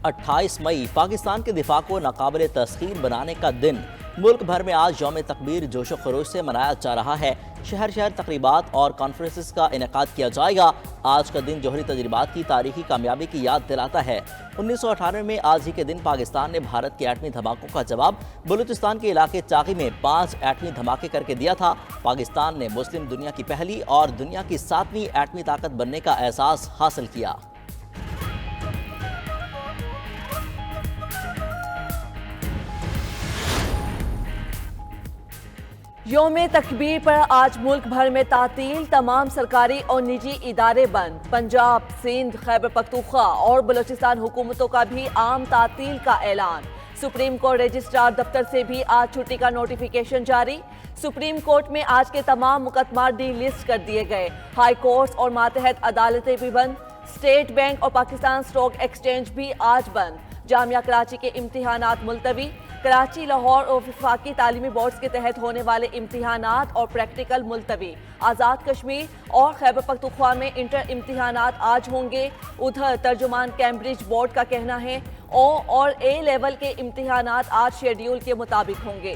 28 मई पाकिस्तान के दिफा को नाकाबिल तस्खीर बनाने का दिन। मुल्क भर में आज यौम तकबीर जोशो खरोश से मनाया जा रहा है। शहर शहर तकरीबात और कॉन्फ्रेंसेस का इनेकाद किया जाएगा। आज का दिन जौहरी तजर्बात की तारीखी कामयाबी की याद दिलाता है। 1998 में आज ही के दिन पाकिस्तान ने भारत के एटमी धमाकों का जवाब बलूचिस्तान के इलाके चाकी में 5 एटमी धमाके करके दिया था। पाकिस्तान ने मुस्लिम दुनिया की पहली और दुनिया की 7वीं एटमी ताकत बनने का एहसास हासिल किया। यौम तकबीर पर आज मुल्क भर में तातील, तमाम सरकारी और निजी इदारे बंद। पंजाब, सिंध, खैबर पख्तूनख्वा और बलूचिस्तान हुकूमतों का भी आम तातील का ऐलान। सुप्रीम कोर्ट रजिस्ट्रार दफ्तर से भी आज छुट्टी का नोटिफिकेशन जारी। सुप्रीम कोर्ट में आज के तमाम मुकदमा डी लिस्ट कर दिए गए। हाई कोर्ट्स और मातहत अदालतें भी बंद। स्टेट बैंक और पाकिस्तान स्टॉक एक्सचेंज भी आज बंद। जामिया कराची के इम्तिहानात मुलतवी। कराची, लाहौर और वफाकी तालीमी बोर्ड्स के तहत होने वाले इम्तिहानात और प्रैक्टिकल मुलतवी। आज़ाद कश्मीर और खैबर पख्तूनख्वा में इंटर इम्तिहानात आज होंगे। उधर तर्जुमान कैम्ब्रिज बोर्ड का कहना है ओ और ए लेवल के इम्तिहानात आज शेड्यूल के मुताबिक होंगे।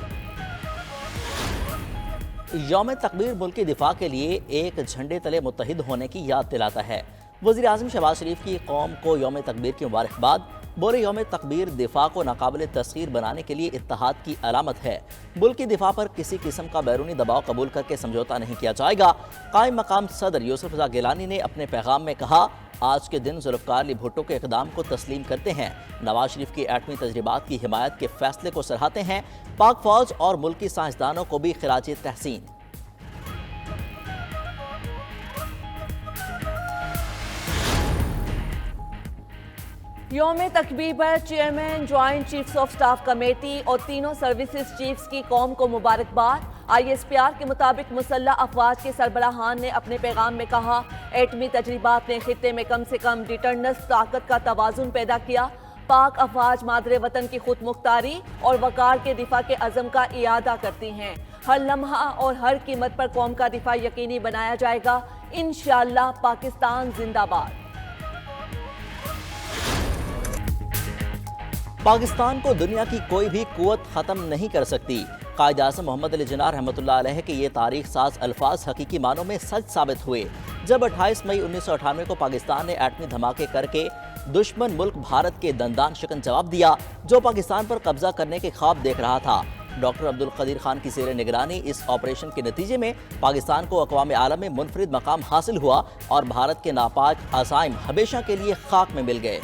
यौम तकबीर मुल्क के दिफा के लिए एक झंडे तले मुत्तहिद होने की याद दिलाता है। वज़ीर आज़म शहबाज शरीफ की कौम को यौम तकबीर की मुबारकबाद। बोले यौम तकबीर दिफा को नाकाबिल तस्खीर बनाने के लिए इत्तेहाद की अलामत है। मुल्क की दिफा पर किसी किस्म का बैरूनी दबाव कबूल करके समझौता नहीं किया जाएगा। कायम मकाम सदर यूसुफ रज़ा गिलानी ने अपने पैगाम में कहा, आज के दिन जुल्फ़िकार अली भुट्टो के इक़दाम को तस्लीम करते हैं। नवाज शरीफ की एटमी तजर्बात की हिमायत के फैसले को सराहते हैं। पाक फौज और मुल्की साइंसदानों को भी खिराज तहसीन। यौम तकबीर पर chairman, joint chiefs of staff committee और तीनों सर्विसेज चीफ्स की कौम को मुबारकबाद। ISPR के मुताबिक मुसल्लह अफवाज के सरबराहान ने अपने पैगाम में कहा, एटमी तजर्बात ने खित्ते में कम से कम डिटरनेंस ताकत का तवाज़ुन पैदा किया। पाक अफवाज मादरे वतन की खुद मुख्तारी और वकार के दिफा के अज़म का इयादा करती हैं। हर लम्हा और हर कीमत पर कौम का दिफा यकीनी बनाया जाएगा। इंशाअल्लाह पाकिस्तान जिंदाबाद। पाकिस्तान को दुनिया की कोई भी कुव्वत ख़त्म नहीं कर सकती। कायद आज़म मोहम्मद अली जिन्ना रहमतुल्लाह अलैह के ये तारीख साज अल्फाज हकीकी मानों में सच साबित हुए, जब 28 मई 1998 को पाकिस्तान ने एटमी धमाके करके दुश्मन मुल्क भारत के दंदान शिकन जवाब दिया, जो पाकिस्तान पर कब्जा करने के ख्वाब देख रहा था। डॉक्टर अब्दुल कदीर खान की ज़ेर निगरानी इस ऑपरेशन के नतीजे में पाकिस्तान को अक़वाम आलम में मुनफरिद मकाम हासिल हुआ और भारत के नापाक अज़ाइम हमेशा के लिए खाक में मिल गए।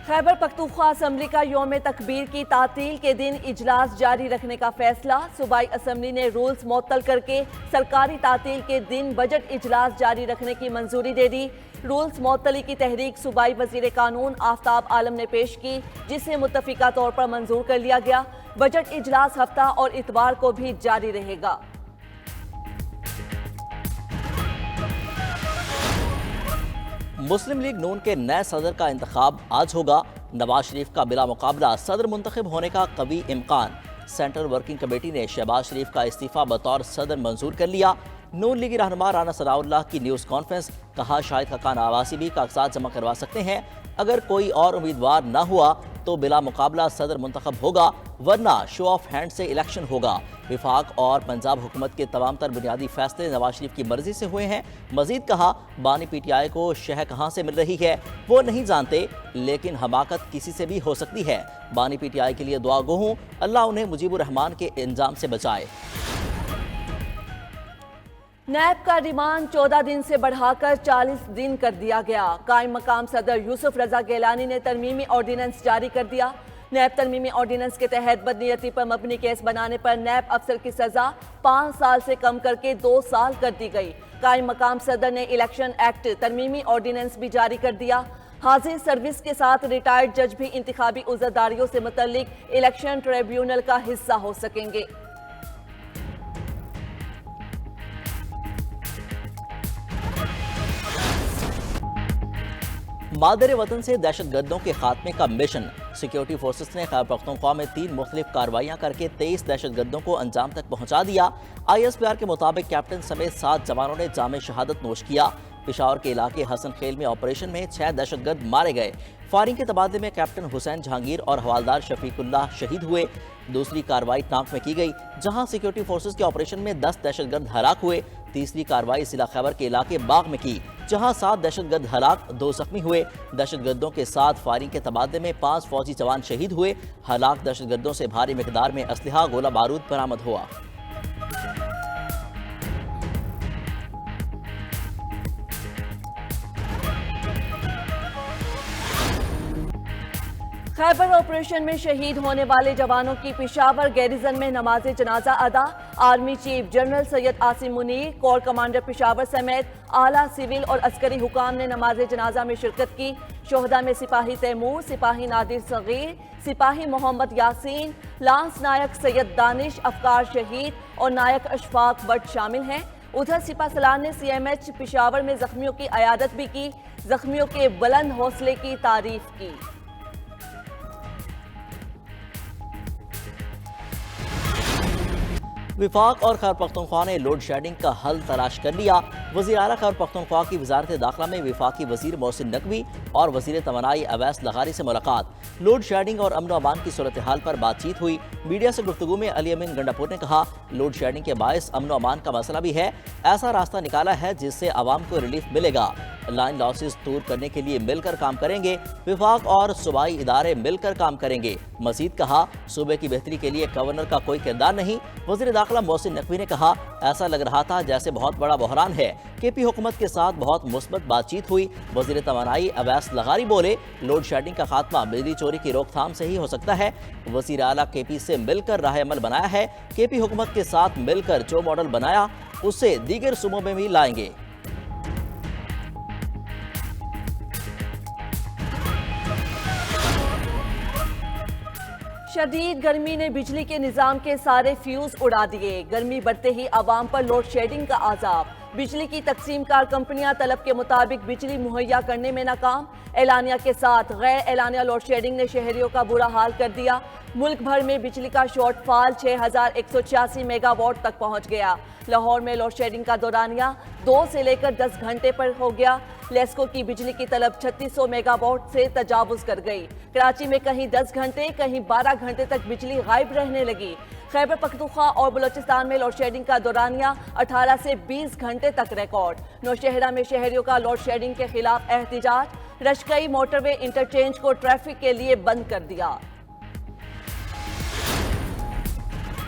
खैबर पख्तूनख्वा असम्बली का यौम तकबीर की तातील के दिन इजलास जारी रखने का फैसला। सूबाई असम्बली ने रूल्स मुअत्तल करके सरकारी तातील के दिन बजट इजलास जारी रखने की मंजूरी दे दी। रूल्स मुअत्तली की तहरीक सूबाई वज़ीर कानून आफ्ताब आलम ने पेश की, जिसे मुत्तफ़िका तौर पर मंजूर कर लिया गया। बजट इजलास हफ्ता और इतवार को भी जारी रहेगा। मुस्लिम लीग नून के नए सदर का इंतखाब आज होगा। नवाज शरीफ का बिला मुकाबला सदर मुंतखब होने का कवी इम्कान। सेंट्रल वर्किंग कमेटी ने शहबाज शरीफ का इस्तीफा बतौर सदर मंजूर कर लिया। नून लीगी रहनुमा राना सनाउल्लाह की न्यूज़ कॉन्फ्रेंस। कहा, शाहिद खकान आवासी भी कागजात जमा करवा सकते हैं। अगर कोई और उम्मीदवार न हुआ तो बिला मुकाबला सदर मुंतखब होगा, वरना शो ऑफ हैंड से इलेक्शन होगा। विफाक और पंजाब हुकूमत के तमाम तर बुनियादी फैसले नवाज शरीफ की मर्जी से हुए हैं। मजीद कहा, बानी PTI को शह कहाँ से मिल रही है वो नहीं जानते, लेकिन हमाकत किसी से भी हो सकती है। बानी PTI के लिए दुआ गो हूँ, अल्लाह उन्हें मुजीबुर रहमान के इंजाम से बचाए। नैब का रिमांड 14 दिन से बढ़ाकर 40 दिन कर दिया गया। कायम मकाम सदर यूसुफ रज़ा गिलानी ने तरमीमी ऑर्डिनेंस जारी कर दिया। नैब तरमीमी ऑर्डिनेंस के तहत बदनीयती पर मबनी केस बनाने पर नैब अफसर की सजा 5 साल से कम करके 2 साल कर दी गई। कायम मकाम सदर ने इलेक्शन एक्ट तरमीमी ऑर्डिनेंस भी जारी कर दिया। हाजिर सर्विस के साथ रिटायर्ड जज भी इंतखाबी उज़्रदारियों से मुतल्लिक इलेक्शन ट्रिब्यूनल का हिस्सा हो सकेंगे। مادر وطن سے دہشت گردوں کے خاتمے کا مشن۔ سیکیورٹی فورسز نے خیبر پختونخوا میں 3 مختلف کارروائیاں کر کے 23 دہشت گردوں کو انجام تک پہنچا دیا۔ ISPR کے مطابق کیپٹن سمیت 7 جوانوں نے جام شہادت نوش کیا۔ پشاور کے علاقے حسن خیل میں آپریشن میں 6 دہشت گرد مارے گئے۔ فائرنگ کے تبادلے میں کیپٹن حسین جہانگیر اور حوالدار شفیق اللہ شہید ہوئے۔ دوسری کارروائی ٹانک میں کی گئی، جہاں سیکیورٹی فورسز کے آپریشن میں 10 دہشت گرد ہلاک ہوئے۔ تیسری کارروائی ضلع خیبر کے علاقے باغ میں کی، جہاں 7 دہشت گرد ہلاک، 2 زخمی ہوئے۔ دہشت گردوں کے ساتھ فائرنگ کے تبادلے میں 5 فوجی جوان شہید ہوئے۔ ہلاک دہشت گردوں سے بھاری مقدار میں اسلحہ، گولہ بارود برآمد ہوا۔ خیبر آپریشن میں شہید ہونے والے جوانوں کی پشاور گیریزن میں نماز جنازہ ادا۔ Army chief general Syed Asim Munir, corps commander Peshawar سمیت اعلیٰ سول اور عسکری حکام نے نماز جنازہ میں شرکت کی۔ شہداء میں سپاہی تیمور، سپاہی نادر صغیر، سپاہی محمد یاسین، لانس نائک سید دانش افکار شہید اور نائک اشفاق بٹ شامل ہیں۔ ادھر سپہ سالار نے CMH پشاور میں زخمیوں کی عیادت بھی کی، زخمیوں کے بلند حوصلے کی تعریف کی۔ وفاق اور خیبر پختونخوا نے لوڈ شیڈنگ کا حل تلاش کر لیا۔ وزیر اعلیٰ خیبر پختونخوا کی وزارت داخلہ میں وفاقی وزیر محسن نقوی اور وزیر توانائی اویس لغاری سے ملاقات۔ لوڈ شیڈنگ اور امن و امان کی صورتحال پر بات چیت ہوئی۔ میڈیا سے گفتگو میں علی امین گنڈاپور نے کہا، لوڈ شیڈنگ کے باعث امن و امان کا مسئلہ بھی ہے، ایسا راستہ نکالا ہے جس سے عوام کو ریلیف ملے گا۔ لائن لاسز دور کرنے کے لیے مل کر کام کریں گے، وفاق اور صوبائی ادارے مل کر کام کریں گے۔ مزید کہا، صوبے کی بہتری کے لیے گورنر کا کوئی کردار نہیں۔ وزیر داخلہ محسن نقوی نے کہا، ایسا لگ رہا تھا جیسے بہت بڑا بحران ہے۔ KP حکومت کے ساتھ بہت مثبت بات چیت ہوئی۔ وزیر توانائی اویس لغاری بولے، لوڈ شیڈنگ کا خاتمہ بجلی چوری کی روک تھام سے ہی ہو سکتا ہے۔ وزیر اعلیٰ KP سے مل کر راہ عمل بنایا ہے۔ KP حکومت کے ساتھ مل کر جو ماڈل بنایا اسے دیگر صوبوں میں بھی لائیں گے۔ شدید گرمی نے بجلی کے نظام کے سارے فیوز اڑا دیے۔ گرمی بڑھتے ہی عوام پر لوڈ شیڈنگ کا عذاب۔ بجلی کی تقسیم کار کمپنیاں طلب کے مطابق بجلی مہیا کرنے میں ناکام۔ اعلانیہ کے ساتھ غیر اعلانیہ لوڈ شیڈنگ نے شہریوں کا برا حال کر دیا۔ ملک بھر میں بجلی کا شارٹ فال 6186 میگا واٹ تک پہنچ گیا۔ لاہور میں لوڈ شیڈنگ کا دورانیہ 2 سے لے کر 10 گھنٹے پر ہو گیا۔ لیسکو کی بجلی کی طلب 3600 میگا واٹ سے تجاوز کر گئی۔ کراچی میں کہیں 10 گھنٹے کہیں 12 گھنٹے تک بجلی غائب رہنے لگی۔ خیبر پختونخوا اور بلوچستان میں لوڈ شیڈنگ کا دورانیہ 18 سے 20 گھنٹے تک ریکارڈ۔ نوشہرہ میں شہریوں کا لوڈ شیڈنگ کے خلاف احتجاج۔ رشکئی موٹر وے انٹرچینج کو ٹریفک کے لیے بند کر دیا۔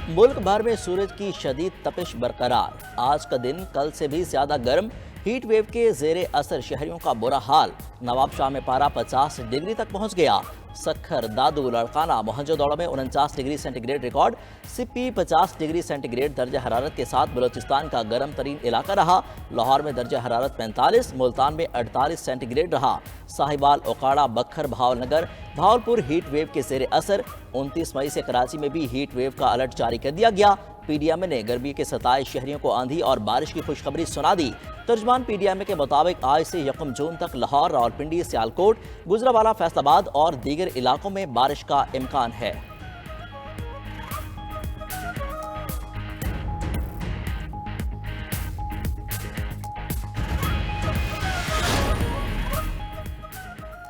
ملک بھر میں سورج کی شدید تپش برقرار۔ آج کا دن کل سے بھی زیادہ گرم۔ ہیٹ ویو کے زیر اثر شہریوں کا برا حال۔ نواب شاہ میں پارہ 50 ڈگری تک پہنچ گیا۔ سکھر، دادو، لڑکانہ، موہنجو دڑو میں 49 degree centigrade record. Sibi 50 degree centigrade درجہ حرارت کے ساتھ بلوچستان کا گرم ترین علاقہ رہا۔ لاہور میں درجہ حرارت 45، ملتان میں 48 سینٹی گریڈ رہا۔ ساہیوال، اوکاڑہ، بکھر، بھاول پور ہیٹ ویو کے زیر اثر۔ 29 مئی سے کراچی میں بھی ہیٹ ویو کا الرٹ جاری کر دیا گیا۔ PDMA نے گرمی کے ستائے شہریوں کو آندھی اور بارش کی خوشخبری سنا دی۔ ترجمان PDMA کے مطابق آج سے 1 جون تک لاہور، راولپنڈی، سیالکوٹ، گجرانوالہ، فیصل آباد اور دیگر علاقوں میں بارش کا امکان ہے۔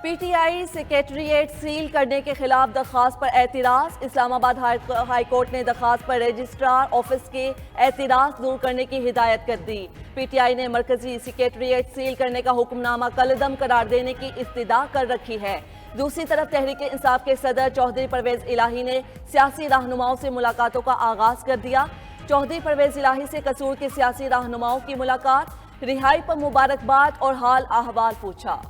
PTI سیکریٹریٹ سیل کرنے کے خلاف درخواست پر اعتراض۔ اسلام آباد ہائی کورٹ نے درخواست پر رجسٹرار آفس کے اعتراض دور کرنے کی ہدایت کر دی۔ PTI نے مرکزی سیکریٹریٹ سیل کرنے کا حکم نامہ کالعدم قرار دینے کی استدعا کر رکھی ہے۔ دوسری طرف تحریک انصاف کے صدر چودھری پرویز الہی نے سیاسی رہنماؤں سے ملاقاتوں کا آغاز کر دیا۔ چودھری پرویز الہی سے قصور کے سیاسی رہنماؤں کی ملاقات، رہائی پر مبارکباد اور حال احوال پوچھا۔